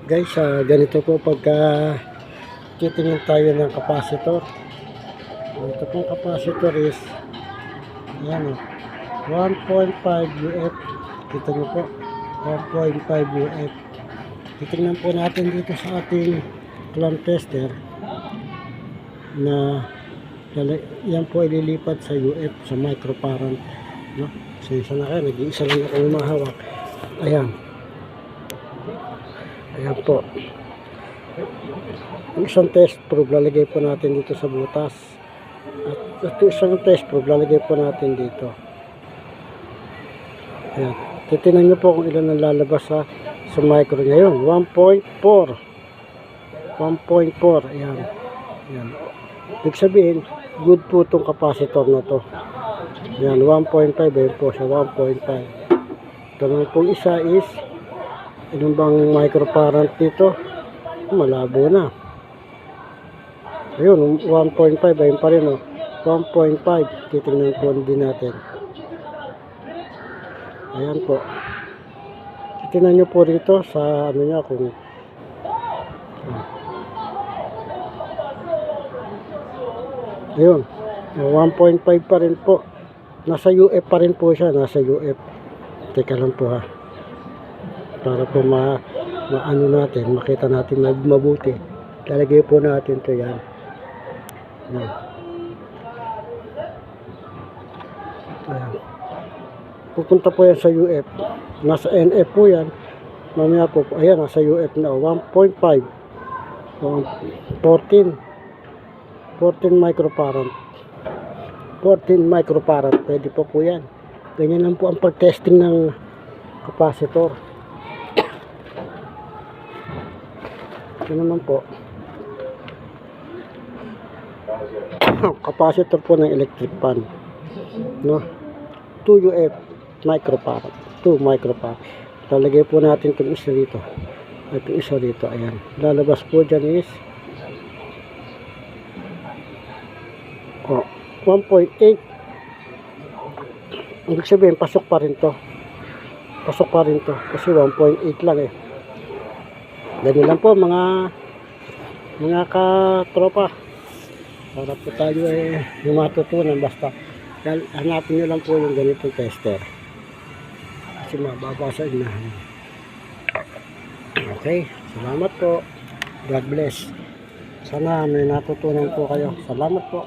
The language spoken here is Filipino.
Guys, ganito po pagka titingin tayo ng capacitor. Ito pong capacitor is ayan, 1.5 UF. Kita nyo po, 1.5 UF. Titingnan po natin dito sa ating clamp tester na yan po ililipat sa UF, sa microfarad, no? So isa na kayo, nag-iisa lang ako humahawak. Ayan po, ang isang test probe lalagay po natin dito sa butas, at isang test probe lalagay po natin dito. Ayan, titingnan nyo po kung ilan ang lalabas sa micro ngayon. 1.4. Ayan. Ibig sabihin, good po itong capacitor na to. Ayan, 1.5. Ayan po siya, 1.5. Ito naman pong isa is, ilang bang microfarad dito? Malabo na. Ayun, 1.5. Ayun pa rin, 1.5. Titingnan po din natin. Ayan po. Titingnan nyo po rito sa ano niya kung ayun, 1.5 pa rin po. Nasa UF pa rin po siya, nasa UF. Teka lang po ha. Para po maano natin, makita natin mabuti. Lalagay po natin to yan. Ayan. Ayan. Pupunta po yan sa UF. Nasa NF po yan. Mamaya po, ayan, nasa UF na 1.5. 14 microfarad. 14 microfarad. Pwede po yan. Ganyan lang po ang pag-testing ng capacitor. Ito naman po. Capacitor po ng electric fan. No? 2 UF microfarad. 2 microfarad. Lalagay po natin itong isa dito. Itong isa dito. Ayan. Lalabas po dyan is 1.8. Ibig sabihin, pasok pa rin to. Pasok pa rin to. Kasi 1.8 lang eh. Ganyan lang po mga katropa. Para po tayo yung matutunan. Basta hanapin nyo lang po yung ganitong tester. Kasi mababasa na. Okay. Salamat po. God bless. Sana may natutunan po kayo. Salamat po.